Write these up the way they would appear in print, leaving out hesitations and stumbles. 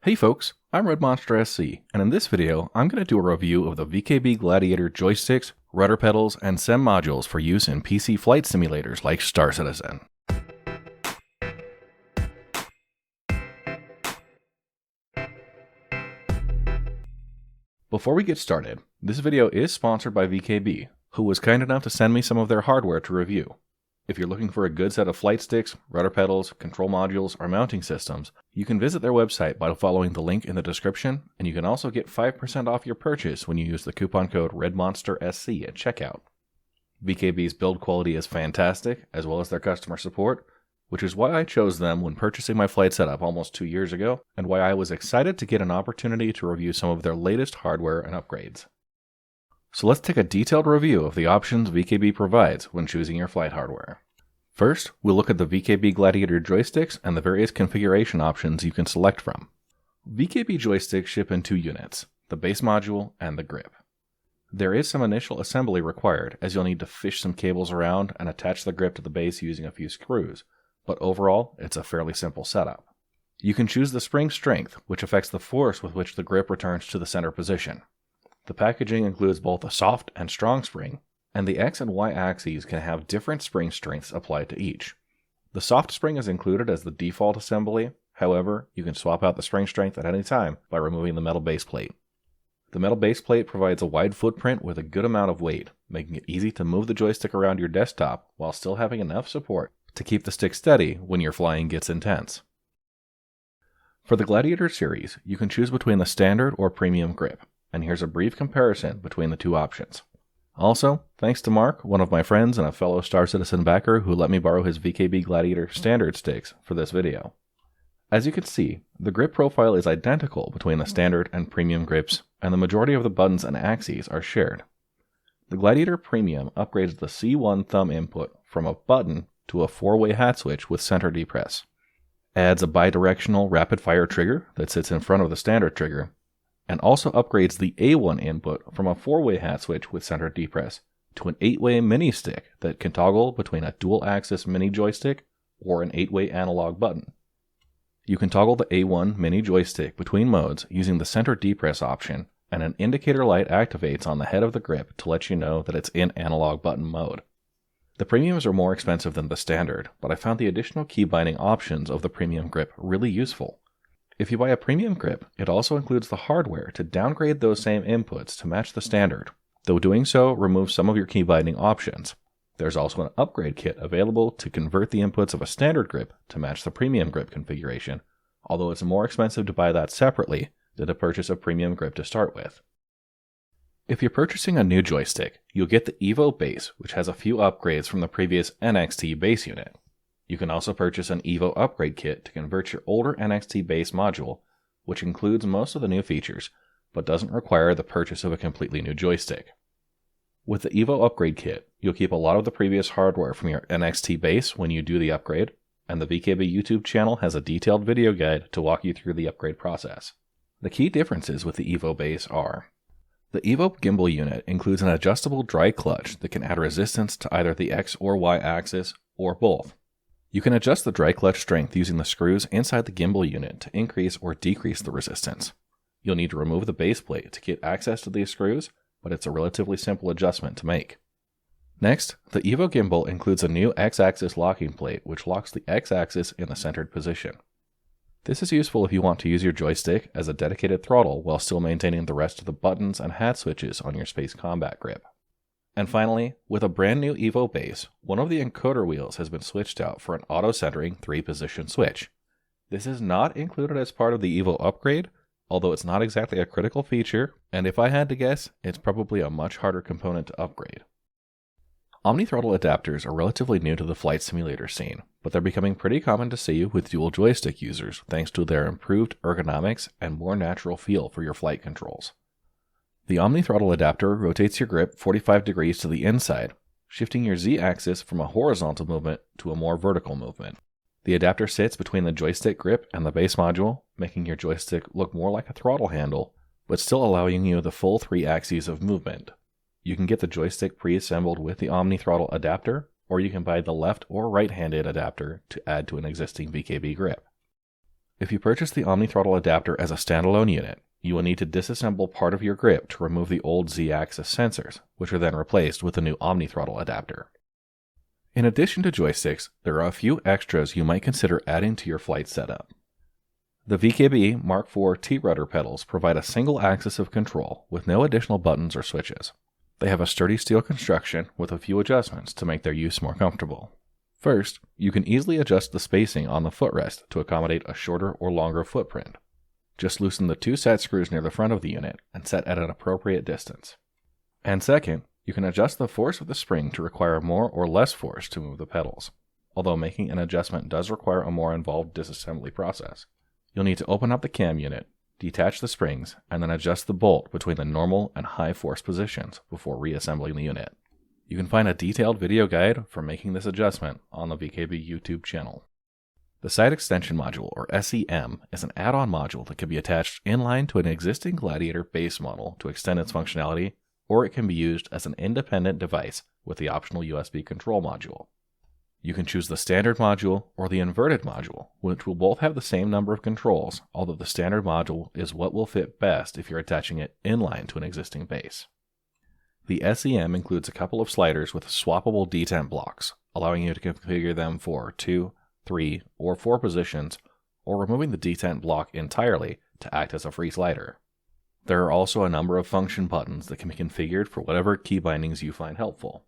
Hey folks, I'm Red Monster SC, and in this video, I'm going to do a review of the VKB Gladiator joysticks, rudder pedals, and SEM modules for use in PC flight simulators like Star Citizen. Before we get started, this video is sponsored by VKB, who was kind enough to send me some of their hardware to review. If you're looking for a good set of flight sticks, rudder pedals, control modules, or mounting systems, you can visit their website by following the link in the description, and you can also get 5% off your purchase when you use the coupon code REDMONSTERSC at checkout. VKB's build quality is fantastic, as well as their customer support, which is why I chose them when purchasing my flight setup almost 2 years ago, and why I was excited to get an opportunity to review some of their latest hardware and upgrades. So let's take a detailed review of the options VKB provides when choosing your flight hardware. First, we'll look at the VKB Gladiator joysticks and the various configuration options you can select from. VKB joysticks ship in 2 units, the base module and the grip. There is some initial assembly required, as you'll need to fish some cables around and attach the grip to the base using a few screws, but overall, it's a fairly simple setup. You can choose the spring strength, which affects the force with which the grip returns to the center position. The packaging includes both a soft and strong spring, and the X and Y axes can have different spring strengths applied to each. The soft spring is included as the default assembly, however, you can swap out the spring strength at any time by removing the metal base plate. The metal base plate provides a wide footprint with a good amount of weight, making it easy to move the joystick around your desktop while still having enough support to keep the stick steady when your flying gets intense. For the Gladiator series, you can choose between the standard or premium grip, and here's a brief comparison between the two options. Also, thanks to Mark, one of my friends and a fellow Star Citizen backer who let me borrow his VKB Gladiator standard sticks for this video. As you can see, the grip profile is identical between the standard and premium grips, and the majority of the buttons and axes are shared. The Gladiator Premium upgrades the C1 thumb input from a button to a 4-way hat switch with center depress, adds a bidirectional rapid-fire trigger that sits in front of the standard trigger, and also upgrades the A1 input from a 4-way hat switch with center depress to an 8-way mini stick that can toggle between a dual-axis mini joystick or an 8-way analog button. You can toggle the A1 mini joystick between modes using the center depress option, and an indicator light activates on the head of the grip to let you know that it's in analog button mode. The premiums are more expensive than the standard, but I found the additional key binding options of the premium grip really useful. If you buy a premium grip, it also includes the hardware to downgrade those same inputs to match the standard, though doing so removes some of your key binding options. There's also an upgrade kit available to convert the inputs of a standard grip to match the premium grip configuration, although it's more expensive to buy that separately than to purchase a premium grip to start with. If you're purchasing a new joystick, you'll get the Evo base, which has a few upgrades from the previous NXT base unit. You can also purchase an Evo upgrade kit to convert your older NXT base module, which includes most of the new features, but doesn't require the purchase of a completely new joystick. With the Evo upgrade kit, you'll keep a lot of the previous hardware from your NXT base when you do the upgrade, and the VKB YouTube channel has a detailed video guide to walk you through the upgrade process. The key differences with the Evo base are: the Evo gimbal unit includes an adjustable dry clutch that can add resistance to either the X or Y axis, or both. You can adjust the dry clutch strength using the screws inside the gimbal unit to increase or decrease the resistance. You'll need to remove the base plate to get access to these screws, but it's a relatively simple adjustment to make. Next, the Evo gimbal includes a new X-axis locking plate which locks the X-axis in the centered position. This is useful if you want to use your joystick as a dedicated throttle while still maintaining the rest of the buttons and hat switches on your Space Combat grip. And finally, with a brand new Evo base, one of the encoder wheels has been switched out for an auto-centering 3-position switch. This is not included as part of the Evo upgrade, although it's not exactly a critical feature, and if I had to guess, it's probably a much harder component to upgrade. Omni-Throttle adapters are relatively new to the flight simulator scene, but they're becoming pretty common to see with dual joystick users thanks to their improved ergonomics and more natural feel for your flight controls. The Omni-Throttle adapter rotates your grip 45 degrees to the inside, shifting your Z-axis from a horizontal movement to a more vertical movement. The adapter sits between the joystick grip and the base module, making your joystick look more like a throttle handle, but still allowing you the full 3 axes of movement. You can get the joystick pre-assembled with the Omni-Throttle adapter, or you can buy the left or right-handed adapter to add to an existing VKB grip. If you purchase the Omni-Throttle Adapter as a standalone unit, you will need to disassemble part of your grip to remove the old Z-axis sensors, which are then replaced with the new Omni-Throttle Adapter. In addition to joysticks, there are a few extras you might consider adding to your flight setup. The VKB Mk.IV T-Rudder Pedals provide a single axis of control with no additional buttons or switches. They have a sturdy steel construction with a few adjustments to make their use more comfortable. First, you can easily adjust the spacing on the footrest to accommodate a shorter or longer footprint. Just loosen the two set screws near the front of the unit and set at an appropriate distance. And second, you can adjust the force of the spring to require more or less force to move the pedals, although making an adjustment does require a more involved disassembly process. You'll need to open up the cam unit, detach the springs, and then adjust the bolt between the normal and high force positions before reassembling the unit. You can find a detailed video guide for making this adjustment on the VKB YouTube channel. The Side Extension Module, or SEM, is an add-on module that can be attached inline to an existing Gladiator base model to extend its functionality, or it can be used as an independent device with the optional USB control module. You can choose the standard module or the inverted module, which will both have the same number of controls, although the standard module is what will fit best if you're attaching it inline to an existing base. The SEM includes a couple of sliders with swappable detent blocks, allowing you to configure them for 2, 3, or 4 positions, or removing the detent block entirely to act as a free slider. There are also a number of function buttons that can be configured for whatever key bindings you find helpful.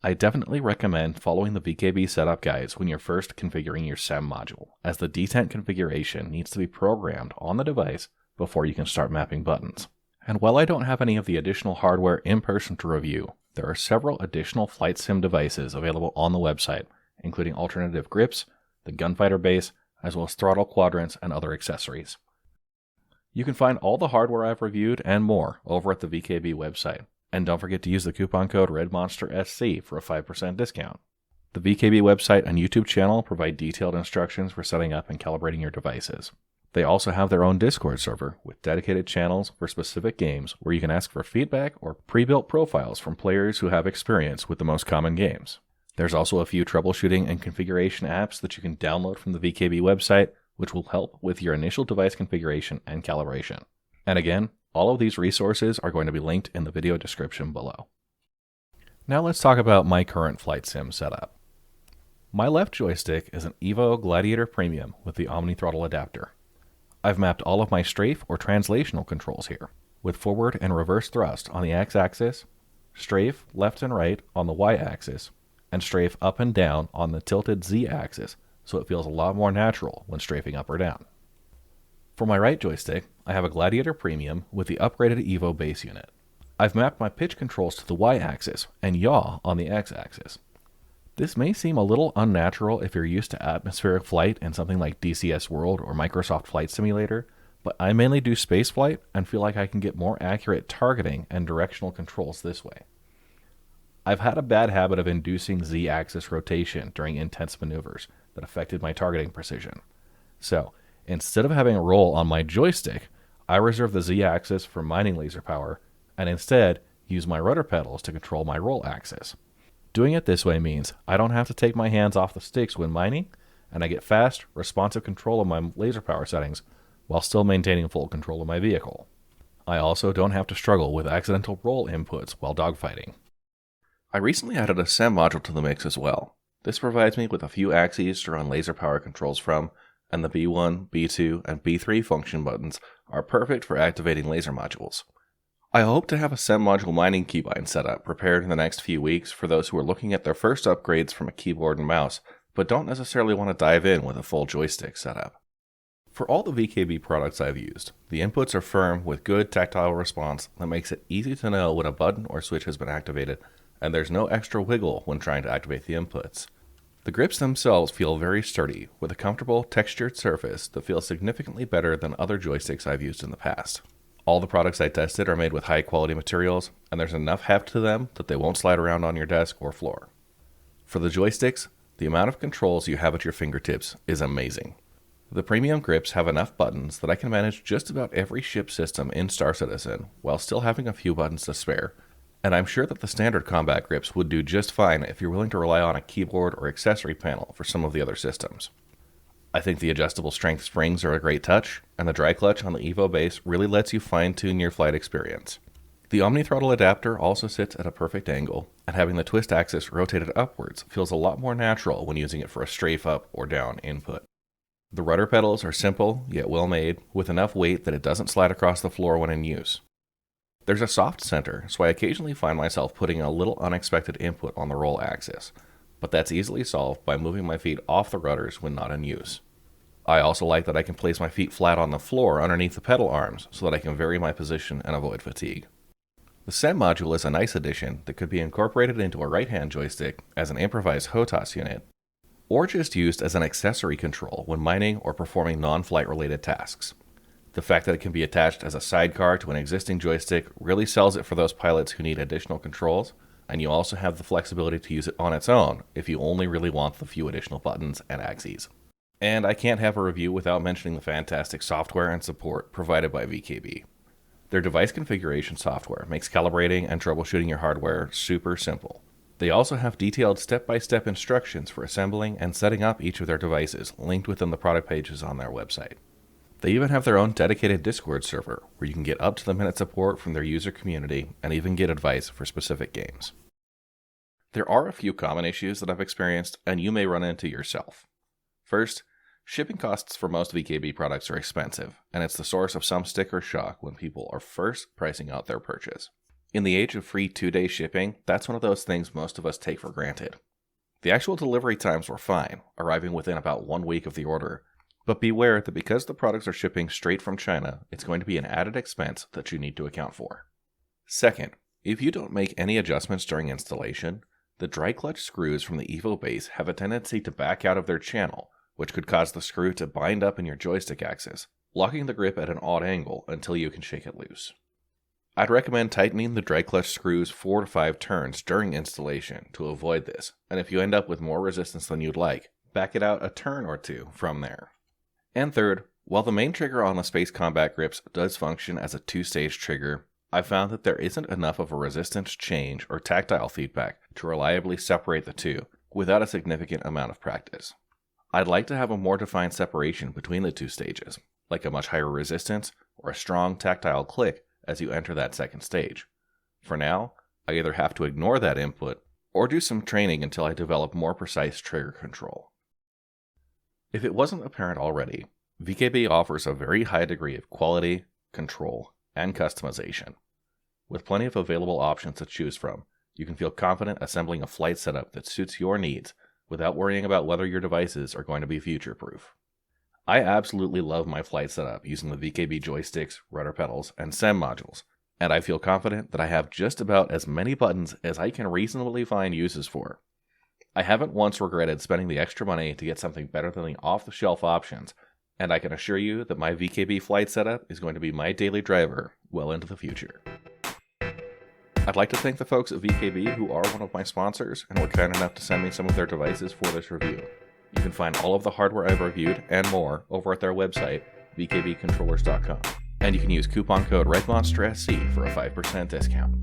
I definitely recommend following the VKB setup guides when you're first configuring your SEM module, as the detent configuration needs to be programmed on the device before you can start mapping buttons. And while I don't have any of the additional hardware in person to review, there are several additional flight sim devices available on the website, including alternative grips, the gunfighter base, as well as throttle quadrants and other accessories. You can find all the hardware I've reviewed and more over at the VKB website. And don't forget to use the coupon code REDMONSTERSC for a 5% discount. The VKB website and YouTube channel provide detailed instructions for setting up and calibrating your devices. They also have their own Discord server with dedicated channels for specific games where you can ask for feedback or pre-built profiles from players who have experience with the most common games. There's also a few troubleshooting and configuration apps that you can download from the VKB website, which will help with your initial device configuration and calibration. And again, all of these resources are going to be linked in the video description below. Now let's talk about my current flight sim setup. My left joystick is an Evo Gladiator Premium with the Omni-Throttle Adapter. I've mapped all of my strafe or translational controls here, with forward and reverse thrust on the x-axis, strafe left and right on the y-axis, and strafe up and down on the tilted z-axis, so it feels a lot more natural when strafing up or down. For my right joystick, I have a Gladiator Premium with the upgraded Evo base unit. I've mapped my pitch controls to the y-axis and yaw on the x-axis. This may seem a little unnatural if you're used to atmospheric flight in something like DCS World or Microsoft Flight Simulator, but I mainly do spaceflight and feel like I can get more accurate targeting and directional controls this way. I've had a bad habit of inducing z-axis rotation during intense maneuvers that affected my targeting precision. So, instead of having a roll on my joystick, I reserve the z-axis for mining laser power and instead use my rudder pedals to control my roll axis. Doing it this way means I don't have to take my hands off the sticks when mining, and I get fast, responsive control of my laser power settings while still maintaining full control of my vehicle. I also don't have to struggle with accidental roll inputs while dogfighting. I recently added a SEM module to the mix as well. This provides me with a few axes to run laser power controls from, and the B1, B2, and B3 function buttons are perfect for activating laser modules. I hope to have a SEM module mining keybind setup prepared in the next few weeks for those who are looking at their first upgrades from a keyboard and mouse, but don't necessarily want to dive in with a full joystick setup. For all the VKB products I've used, the inputs are firm with good tactile response that makes it easy to know when a button or switch has been activated, and there's no extra wiggle when trying to activate the inputs. The grips themselves feel very sturdy, with a comfortable textured surface that feels significantly better than other joysticks I've used in the past. All the products I tested are made with high quality materials, and there's enough heft to them that they won't slide around on your desk or floor. For the joysticks, the amount of controls you have at your fingertips is amazing. The premium grips have enough buttons that I can manage just about every ship system in Star Citizen while still having a few buttons to spare, and I'm sure that the standard combat grips would do just fine if you're willing to rely on a keyboard or accessory panel for some of the other systems. I think the adjustable strength springs are a great touch, and the dry clutch on the Evo base really lets you fine-tune your flight experience. The Omni-Throttle Adapter also sits at a perfect angle, and having the twist axis rotated upwards feels a lot more natural when using it for a strafe up or down input. The rudder pedals are simple, yet well made, with enough weight that it doesn't slide across the floor when in use. There's a soft center, so I occasionally find myself putting a little unexpected input on the roll axis, but that's easily solved by moving my feet off the rudders when not in use. I also like that I can place my feet flat on the floor underneath the pedal arms so that I can vary my position and avoid fatigue. The SEM module is a nice addition that could be incorporated into a right-hand joystick as an improvised HOTAS unit, or just used as an accessory control when mining or performing non-flight related tasks. The fact that it can be attached as a sidecar to an existing joystick really sells it for those pilots who need additional controls, and you also have the flexibility to use it on its own if you only really want the few additional buttons and axes. And I can't have a review without mentioning the fantastic software and support provided by VKB. Their device configuration software makes calibrating and troubleshooting your hardware super simple. They also have detailed step-by-step instructions for assembling and setting up each of their devices linked within the product pages on their website. They even have their own dedicated Discord server where you can get up-to-the-minute support from their user community and even get advice for specific games. There are a few common issues that I've experienced and you may run into yourself. First, shipping costs for most VKB products are expensive, and it's the source of some sticker shock when people are first pricing out their purchase. In the age of free 2-day shipping, that's one of those things most of us take for granted. The actual delivery times were fine, arriving within about 1 week of the order, but beware that because the products are shipping straight from China, it's going to be an added expense that you need to account for. Second, if you don't make any adjustments during installation, the dry clutch screws from the Evo base have a tendency to back out of their channel, which could cause the screw to bind up in your joystick axis, locking the grip at an odd angle until you can shake it loose. I'd recommend tightening the dry clutch screws 4 to 5 turns during installation to avoid this, and if you end up with more resistance than you'd like, back it out a turn or two from there. And third, while the main trigger on the Space Combat grips does function as a 2-stage trigger, I've found that there isn't enough of a resistance change or tactile feedback to reliably separate the two without a significant amount of practice. I'd like to have a more defined separation between the 2 stages, like a much higher resistance or a strong tactile click as you enter that second stage. For now, I either have to ignore that input or do some training until I develop more precise trigger control. If it wasn't apparent already, VKB offers a very high degree of quality, control, and customization. With plenty of available options to choose from, you can feel confident assembling a flight setup that suits your needs without worrying about whether your devices are going to be future-proof. I absolutely love my flight setup using the VKB joysticks, rudder pedals, and SEM modules, and I feel confident that I have just about as many buttons as I can reasonably find uses for. I haven't once regretted spending the extra money to get something better than the off-the-shelf options, and I can assure you that my VKB flight setup is going to be my daily driver well into the future. I'd like to thank the folks at VKB who are one of my sponsors and were kind enough to send me some of their devices for this review. You can find all of the hardware I've reviewed and more over at their website, vkbcontrollers.com, and you can use coupon code RedMonsterSC for a 5% discount.